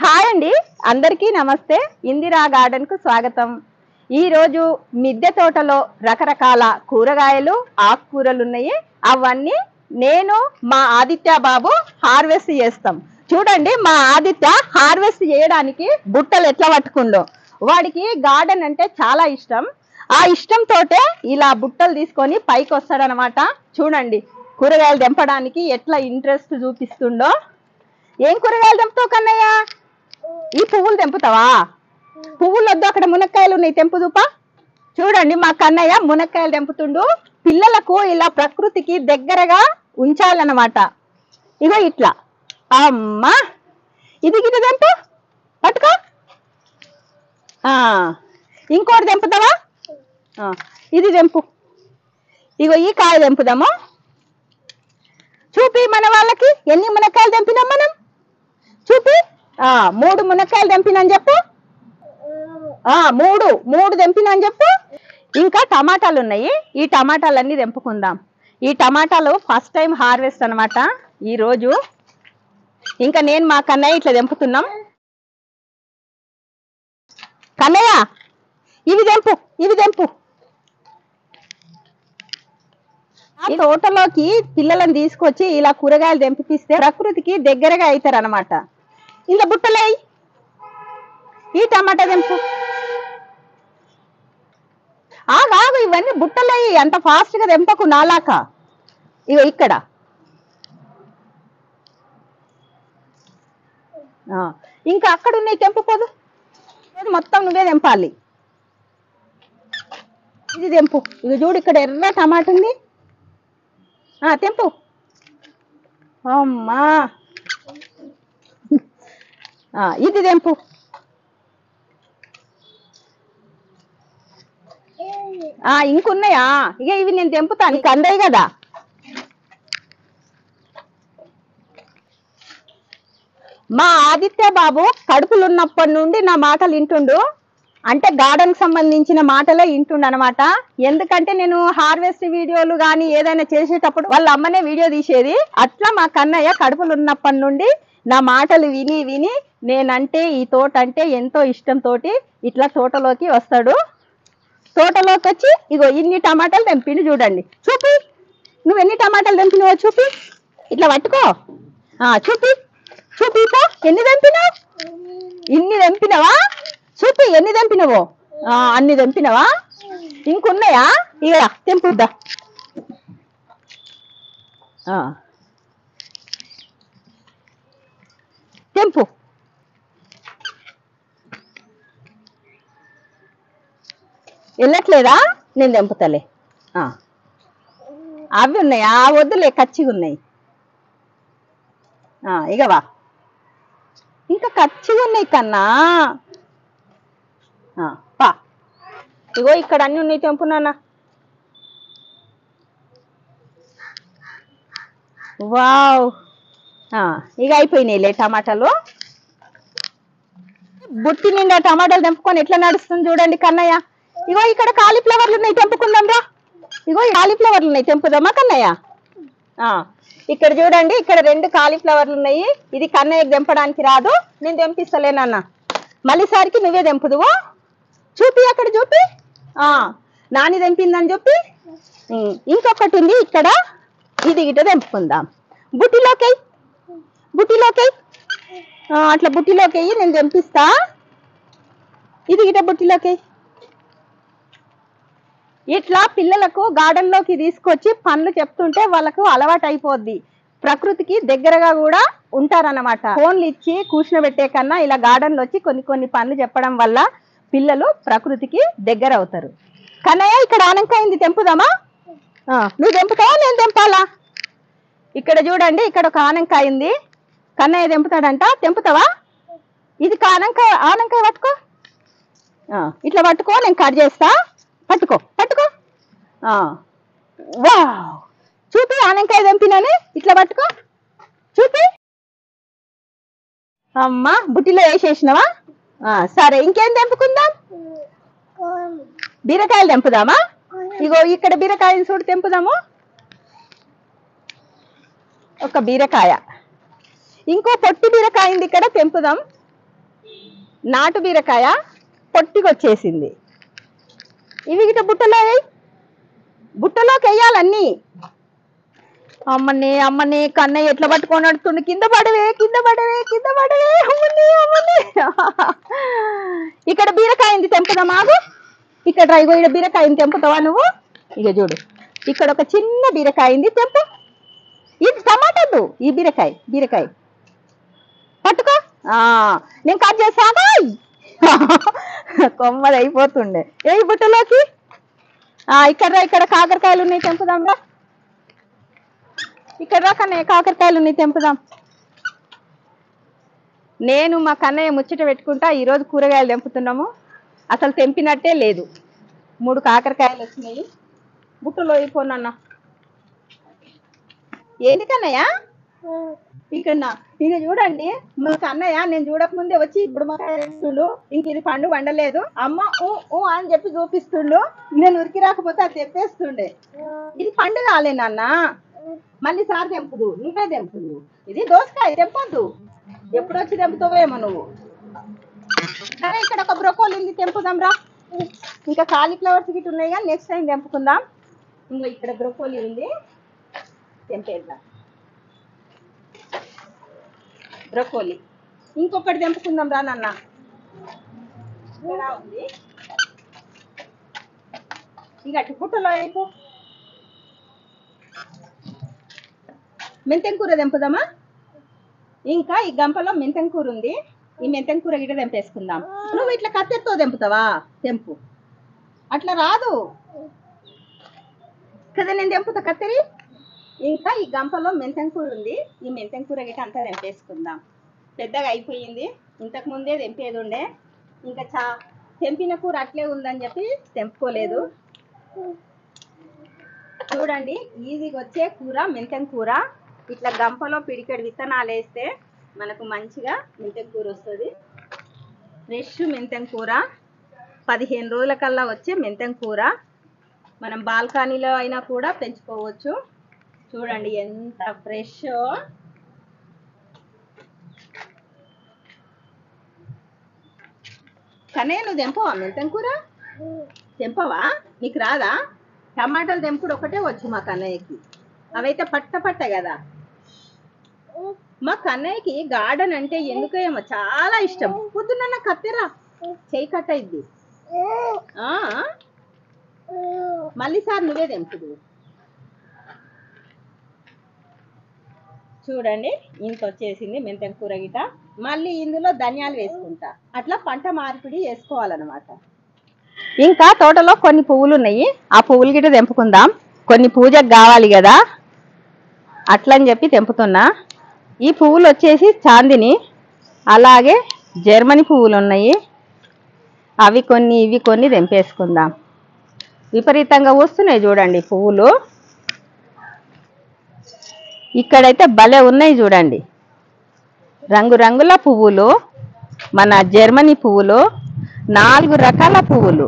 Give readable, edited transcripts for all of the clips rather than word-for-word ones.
Hi అండి, అందరికీ నమస్తే. ఇందిరా గార్డెన్ కు స్వాగతం. ఈ రోజు మిద్దె తోటలో రకరకాల కూరగాయలు, ఆకుకూరలు ఉన్నాయి. అవన్నీ నేను మా ఆదిత్య బాబు హార్వెస్ట్ చేస్తాం. చూడండి, మా ఆదిత్య హార్వెస్ట్ చేయడానికి బుట్టలు ఎట్లా పట్టుకుందో. వాడికి గార్డెన్ అంటే చాలా ఇష్టం. ఆ ఇష్టంతోటే ఇలా బుట్టలు తీసుకొని పైకి వస్తాడనమాట. చూడండి, కూరగాయలు తెంపడానికి ఎట్లా ఇంట్రెస్ట్ చూపిస్తుండో. ఏం కూరగాయలు తెంపుతావు కన్నయ్య? ఈ పువ్వులు తెంపుతావా? పువ్వులు వద్దు, అక్కడ మునక్కాయలు ఉన్నాయి, తెంపుదుపా. చూడండి, మా కన్నయ్య మునక్కాయలు తెంపుతుండు. పిల్లలకు ఇలా ప్రకృతికి దగ్గరగా ఉంచాలన్నమాట. ఇగో ఇట్లా. అమ్మా, ఇది గిట్ట తెంపు, పట్టుకో. ఇంకోటి తెంపుతావా? ఇది తెంపు. ఇగో ఈ కాయ తెంపుదాము. చూపి మన వాళ్ళకి ఎన్ని మునక్కాయలు తెంపినాం మనం. చూపి. 3 మునక్కాయలు తెంపినని చెప్పు. మూడు తెంపినని చెప్పు. ఇంకా టమాటాలు ఉన్నాయి. ఈ టమాటాలన్నీ తెంపుకుందాం. ఈ టమాటాలు ఫస్ట్ టైం హార్వెస్ట్ అనమాట ఈ రోజు. ఇంకా నేను మా కన్నయ్య ఇట్లా తెంపుతున్నాం. కన్నయ్య, ఇవి తెంపు. ఈ తోటలోకి పిల్లలను తీసుకొచ్చి ఇలా కూరగాయలు తెంపిస్తే ప్రకృతికి దగ్గరగా అవుతారు అనమాట. ఇలా బుట్టలేయి. ఈ టమాటా తెంపు. ఆగు, ఇవన్నీ బుట్టలేయి. అంత ఫాస్ట్ గా తెంపకు నాలాక. ఇగో ఇక్కడ. ఇంకా అక్కడ ఉన్నాయి, తెంపుకోదు. మొత్తం నువ్వే తెంపాలి. ఇది తెంపు. ఇది చూడు, ఇక్కడ ఎర్ర టమాటా ఉంది. తెంపు. అమ్మా, ఇది తెంపు. ఇంకున్నాయా? ఇక ఇవి నేను తెంపుతాను, నీకు అందాయి కదా. మా ఆదిత్య బాబు కడుపులు ఉన్నప్పటి నుండి నా మాటలు వింటుండు. అంటే గార్డెన్ సంబంధించిన మాటలే వింటుండు అనమాట. ఎందుకంటే నేను హార్వెస్ట్ వీడియోలు కానీ ఏదైనా చేసేటప్పుడు వాళ్ళ అమ్మనే వీడియో తీసేది. అట్లా మా కన్నయ్య కడుపులు ఉన్నప్పటి నుండి నా మాటలు విని విని నేనంటే, ఈ తోట అంటే ఎంతో ఇష్టంతో ఇట్లా తోటలోకి వస్తాడు. తోటలోకి వచ్చి ఇగో ఇన్ని టమాటాలు తెంపిండు. చూడండి, చూపి. నువ్వు ఎన్ని టమాటాలు తెంపినావో చూపి. ఇట్లా పట్టుకో. చూపిపో. ఎన్ని తెంపినావు? ఇన్ని తెంపినవా? చూపి, ఎన్ని తెంపినవో. అన్ని తెంపినవా? ఇంకున్నాయా? ఇక తెంపుద్దా. తెంపు. వెళ్ళట్లేదా? నేను తెంపుతలే. అవి ఉన్నాయా? వద్దులే, కచ్చిగా ఉన్నాయి. ఇగవా, ఇంకా కచ్చిగా ఉన్నాయి కన్నా. పా. ఇగో ఇక్కడ అన్ని ఉన్నాయి, తెంపు నాన్న. వావ్, ఇక అయిపోయినాయిలే టమాటాలు. బుట్టి నిండా టమాటాలు తెంపుకొని ఎట్లా నడుస్తుంది చూడండి కన్నయ్య. ఇగో ఇక్కడ కాలీఫ్లవర్లు ఉన్నాయి, తెంపుకుందాం రా. ఇగో కాలీఫ్లవర్లు ఉన్నాయి, తెంపుదామా కన్నయ్య? ఇక్కడ చూడండి, ఇక్కడ 2 కాలీఫ్లవర్లు ఉన్నాయి. ఇది కన్నయ్యకి తెంపడానికి రాదు, నేను తెంపిస్తలేనన్న. మళ్ళీసారికి నువ్వే తెంపుదువు. చూపి, అక్కడ చూపి. నాని తెంపిందని చెప్పి. ఇంకొకటి ఉంది ఇక్కడ, ఇది గిట్ట తెంపుకుందాం. బుట్టిలోకి అట్లా బుట్టిలోకి అయ్యి నేను తెంపిస్తా. ఇది గిట్ట బుట్టిలోకి. ఇట్లా పిల్లలకు గార్డెన్ లోకి తీసుకొచ్చి పనులు చెప్తుంటే వాళ్ళకు అలవాటు అయిపోద్ది. ప్రకృతికి దగ్గరగా కూడా ఉంటారన్నమాట. ఫోన్లు ఇచ్చి కూర్చునబెట్టే కన్నా ఇలా గార్డెన్లో వచ్చి కొన్ని పనులు చెప్పడం వల్ల పిల్లలు ప్రకృతికి దగ్గర అవుతారు. కన్నయ్య, ఇక్కడ ఆనంకాయింది, తెంపుదామా? నువ్వు తెంపుతావా, నేను తెంపాలా? ఇక్కడ చూడండి, ఇక్కడ ఒక ఆనంకాయ ఉంది. కన్నయ్య తెంపుతాడంట, తెంపుతావా? ఇది ఆనంకాయ పట్టుకో. ఇట్లా పట్టుకో, నేను కట్ చేస్తా. పట్టుకో. వావ్, చూపి. ఆనంకాయ తెంపినని ఇట్లా పట్టుకో. చూపి. అమ్మా, బుట్టిలో వేసేసినవా? సరే, ఇంకేం తెంపుకుందాం? బీరకాయలు తెంపుదామా? ఇగో ఇక్కడ బీరకాయలు చూడు, తెంపుదాము. ఒక బీరకాయ. ఇంకో పొట్టి బీరకాయ ఉంది ఇక్కడ, తెంపుదాం. నాటు బీరకాయ పొట్టికొచ్చేసింది. ఇవి గిట బుట్టలోకి వేయాలన్నీ. అమ్మని కన్నయ్య ఎట్లా పట్టుకొని నడుతుండు. కింద పడవే అమ్మని. ఇక్కడ బీరకాయంది తెంపుదా మాగు. ఇక్కడ రైగో ఇక్కడ బీరకాయని తెంపుతావా నువ్వు? ఇక చూడు, ఇక్కడ ఒక చిన్న బీరకాయంది తెంపు. ఇది టమాటాలు. ఈ బీరకాయ పట్టుకో. నేను కట్ చేసాగా. కొమ్మది అయిపోతుండే. ఏ బుట్టలోకి ఇక్కడ కాకరకాయలు ఉన్నాయి, తెంపుదాం రా. ఇక్కడ రా కన్నయ్య, కాకరకాయలు ఉన్నాయి, తెంపుదాం. నేను మా కన్నయ్య ముచ్చట పెట్టుకుంటా ఈరోజు కూరగాయలు తెంపుతున్నాము. అసలు తెంపినట్టే లేదు. 3 కాకరకాయలు వచ్చినాయి. బుట్టలో అయిపోనన్న. ఏంటి కన్నయ్య? ఇక్కడ ఇక చూడండి, మా కన్నయ్య నేను చూడకముందే వచ్చి ఇప్పుడు మా వేస్తుండు. ఇంక ఇది పండు వండలేదు అమ్మ ఊ అని చెప్పి చూపిస్తుండు. నేను ఉరికి రాకపోతే అది తెప్పేస్తుండే. ఇది పండు కాలే నాన్న, మళ్ళీ సార్ తెంపుదు, నువ్వే తెంపుదు. ఇది దోసకాయ, తెంపొద్దు. ఎప్పుడు వచ్చి తెంపుతావేమో నువ్వు. సరే, ఇక్కడ ఒక బ్రోకోలి ఉంది, తెంపుదాం రా. ఇంకా కాలీఫ్లవర్స్ గిట్ ఉన్నాయి కానీ నెక్స్ట్ టైం తెంపుకుందాం. ఇంకా ఇక్కడ బ్రోకోలి ఉంది, తెంపేద్దాం. బ్రోకోలి ఇంకొకటి తెంపుకుందాం రా నాన్న. ఉంది ఇక అటు పుట్టలో అయిపో. మెంతెం కూర తెంపుదామా? ఇంకా ఈ గంపలో మెంతెం కూర ఉంది. ఈ మెంతెం కూర గిట్ట తెంపేసుకుందాం. నువ్వు ఇట్లా కత్తెరతో తెంపుతావా? తెంపు. అట్లా రాదు కదా, నేను తెంపుతా కత్తెరి. ఇంకా ఈ గంపలో మెంతెం కూర ఉంది. ఈ మెంతెం కూర గిట్ట అంతా తెంపేసుకుందాం. పెద్దగా అయిపోయింది, ఇంతకు ముందే తెంపేది ఉండే. ఇంకా తెంపిన కూర అట్లే ఉందని చెప్పి తెంపుకోలేదు. చూడండి, ఈజీగా వచ్చే కూర మెంతెం కూర. ఇట్లా గంపలో పిడికెడు విత్తనాలు వేస్తే మనకు మంచిగా మెంతెం కూర వస్తుంది. ఫ్రెష్ మెంతెం కూర, 15 రోజుల కల్లా వచ్చే మెంతెం కూర. మనం బాల్కనీలో అయినా కూడా పెంచుకోవచ్చు. చూడండి ఎంత ఫ్రెష్. కన్నయ్య, నువ్వు తెంపవా మెంతెం కూర? తెంపవా? నీకు రాదా? టమాటాలు తెంపుడు ఒకటే వచ్చు మా కన్నయ్యకి. అవైతే పట్ట కదా. మా కన్నయ్యకి గార్డెన్ అంటే ఎందుకేమో చాలా ఇష్టం. పొద్దున్న కత్తెరా చేయి కట్ట ఇద్ది. మళ్ళీ సార్ నువ్వే తెంపుదు. చూడండి, ఇంత వచ్చేసింది మెంతెం కూర గిట. మళ్ళీ ఇందులో ధనియాలు వేసుకుంటా. అట్లా పంట మార్పిడి చేసుకోవాలన్నమాట. ఇంకా తోటలో కొన్ని పువ్వులు ఉన్నాయి, ఆ పువ్వులు గిట తెంపుకుందాం. కొన్ని పూజకు కావాలి కదా, అట్లని చెప్పి తెంపుతున్నా. ఈ పువ్వులు వచ్చేసి చాందిని, అలాగే జర్మనీ పువ్వులు ఉన్నాయి. అవి కొన్ని ఇవి కొన్ని తెంపేసుకుందాం. విపరీతంగా వస్తున్నాయి చూడండి పువ్వులు. ఇక్కడైతే భలే ఉన్నాయి చూడండి, రంగురంగుల పువ్వులు. మన జర్మనీ పువ్వులు, 4 రకాల పువ్వులు.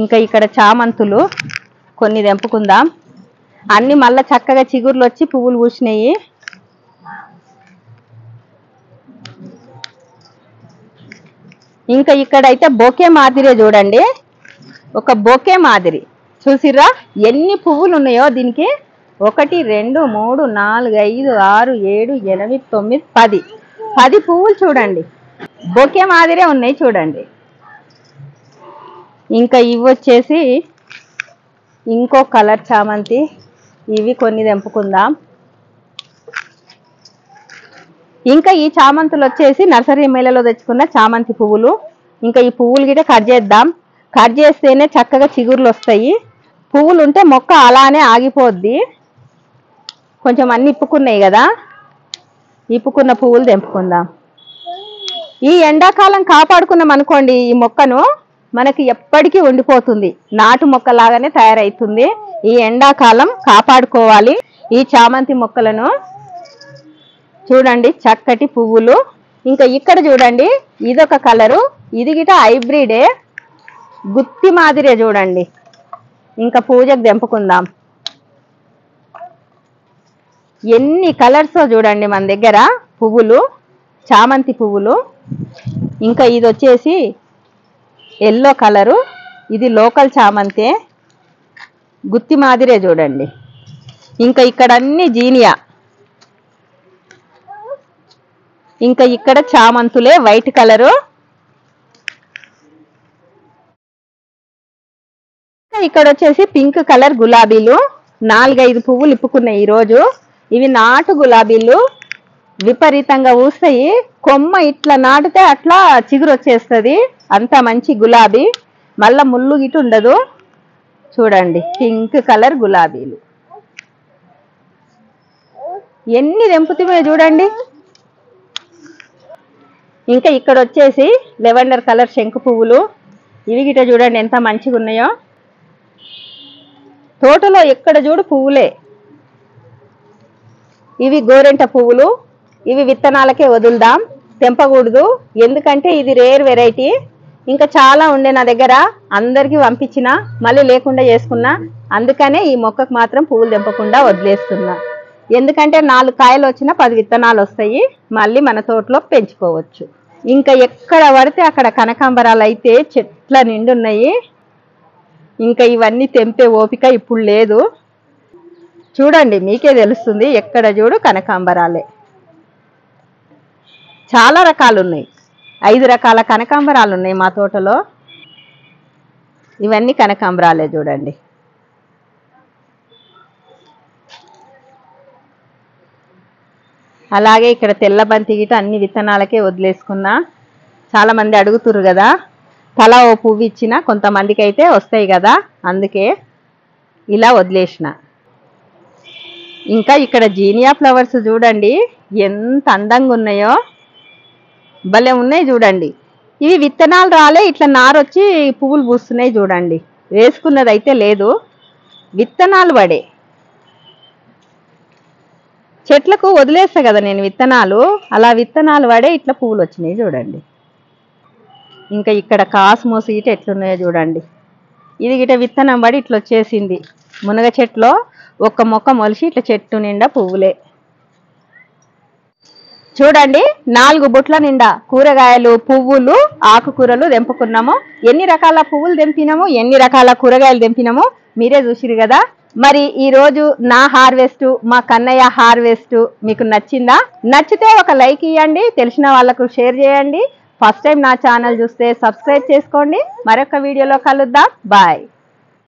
ఇంకా ఇక్కడ చామంతులు కొన్ని తెంపుకుందాం. అన్ని మళ్ళా చక్కగా చిగుర్లు వచ్చి పువ్వులు పూసినాయి. ఇంకా ఇక్కడైతే బొకే మాదిరే చూడండి, ఒక బొకే మాదిరి. చూసిర్రా ఎన్ని పువ్వులు ఉన్నాయో దీనికి? 1 2 3 4 5 6 7 8 9 10 పువ్వులు చూడండి, బొకే మాదిరే ఉన్నాయి చూడండి. ఇంకా ఇవి వచ్చేసి ఇంకో కలర్ చామంతి. ఇవి కొన్ని తెంపుకుందాం. ఇంకా ఈ చామంతులు వచ్చేసి నర్సరీ మేళలో తెచ్చుకున్న చామంతి పువ్వులు. ఇంకా ఈ పువ్వులు గిట్ట కట్ చేద్దాం. కట్ చేస్తేనే చక్కగా చిగుర్లు వస్తాయి. పువ్వులు ఉంటే మొక్క అలానే ఆగిపోద్ది. కొంచెం అన్ని ఇప్పుకున్నాయి కదా, ఇప్పుకున్న పువ్వులు తెంపుకుందాం. ఈ ఎండాకాలం కాపాడుకున్నాం అనుకోండి, ఈ మొక్కను మనకి ఎప్పటికీ ఉండిపోతుంది. నాటు మొక్కలాగానే తయారవుతుంది. ఈ ఎండాకాలం కాపాడుకోవాలి ఈ చామంతి మొక్కలను. చూడండి చక్కటి పువ్వులు. ఇంకా ఇక్కడ చూడండి, ఇదొక కలరు. ఇది గిట హైబ్రిడే, గుత్తి మాదిరే చూడండి. ఇంకా పూజకు తెంపుకుందాం. ఎన్ని కలర్స్ చూడండి మన దగ్గర పువ్వులు, చామంతి పువ్వులు. ఇంకా ఇది వచ్చేసి ఎల్లో కలరు, ఇది లోకల్ చామంతే, గుత్తి మాదిరే చూడండి. ఇంకా ఇక్కడ అన్ని జీనియా, ఇంకా ఇక్కడ చామంతులే వైట్ కలరు. ఇక్కడ వచ్చేసి పింక్ కలర్ గులాబీలు, 4-5 పువ్వులు ఇప్పుకున్నాయి ఈరోజు. ఇవి నాటు గులాబీలు, విపరీతంగా ఊస్తాయి. కొమ్మ ఇట్లా నాటితే అట్లా చిగురు వచ్చేస్తుంది, అంత మంచి గులాబీ. మళ్ళా ముళ్ళు గిట్టు ఉండదు. చూడండి పింక్ కలర్ గులాబీలు ఎన్ని తెంపుతామో చూడండి. ఇంకా ఇక్కడ వచ్చేసి లెవెండర్ కలర్ శంకు పువ్వులు. ఇవి గిట్ట చూడండి ఎంత మంచిగా ఉన్నాయో. తోటలో ఎక్కడ చూడు పువ్వులే. ఇవి గోరెంట పువ్వులు. ఇవి విత్తనాలకే వదులుదాం, తెంపకూడదు, ఎందుకంటే ఇది రేర్ వెరైటీ. ఇంకా చాలా ఉండే నా దగ్గర, అందరికీ పంపించిన, మళ్ళీ లేకుండా చేసుకున్నా. అందుకనే ఈ మొక్కకు మాత్రం పువ్వులు తెంపకుండా వదిలేస్తున్నా. ఎందుకంటే 4 కాయలు వచ్చినా 10 విత్తనాలు వస్తాయి, మళ్ళీ మన తోటలో పెంచుకోవచ్చు. ఇంకా ఎక్కడ పడితే అక్కడ కనకాంబరాలు అయితే చెట్ల నిండున్నాయి. ఇంకా ఇవన్నీ తెంపే ఓపిక ఇప్పుడు లేదు. చూడండి మీకే తెలుస్తుంది, ఎక్కడ చూడు కనకాంబరాలే. చాలా రకాలు ఉన్నాయి, 5 రకాల కనకాంబరాలు ఉన్నాయి మా తోటలో. ఇవన్నీ కనకాంబరాలే చూడండి. అలాగే ఇక్కడ తెల్ల బంతి గిట అన్ని విత్తనాలకే వదిలేసుకున్నా. చాలా మంది అడుగుతురు కదా, తలా ఓ పువ్వు ఇచ్చిన, కొంతమందికి అయితే వస్తాయి కదా, అందుకే ఇలా వదిలేసిన. ఇంకా ఇక్కడ జీనియా ఫ్లవర్స్ చూడండి ఎంత అందంగా ఉన్నాయో, భలే ఉన్నాయి చూడండి. ఇవి విత్తనాలు రాలే, ఇట్లా నారొచ్చి పువ్వులు పూస్తున్నాయి చూడండి. వేసుకున్నది అయితే లేదు, విత్తనాలు పడే. చెట్లకు వదిలేస్తా కదా నేను విత్తనాలు, అలా విత్తనాలు పడే ఇట్లా పువ్వులు వచ్చినాయి చూడండి. ఇంకా ఇక్కడ కాస్మోస్ గిట ఎట్లున్నాయో చూడండి. ఇది గిట విత్తనం పడి ఇట్లా వచ్చేసింది. మునగ చెట్టులో ఒక్క మొక్క మొలిచి ఇట్లా చెట్టు నిండా పువ్వులే. చూడండి 4 బుట్ల నిండా కూరగాయలు, పువ్వులు, ఆకుకూరలు తెంపుకున్నాము. ఎన్ని రకాల పువ్వులు తెంపినాము, ఎన్ని రకాల కూరగాయలు తెంపినాము మీరే చూసిరు కదా. మరి ఈ రోజు నా హార్వెస్ట్, మా కన్నయ్య హార్వెస్ట్ మీకు నచ్చిందా? నచ్చితే ఒక లైక్ ఇవ్వండి, తెలిసిన వాళ్ళకు షేర్ చేయండి. ఫస్ట్ టైం నా ఛానల్ చూస్తే సబ్స్క్రైబ్ చేసుకోండి. మరొక వీడియోలో కలుద్దాం. బాయ్.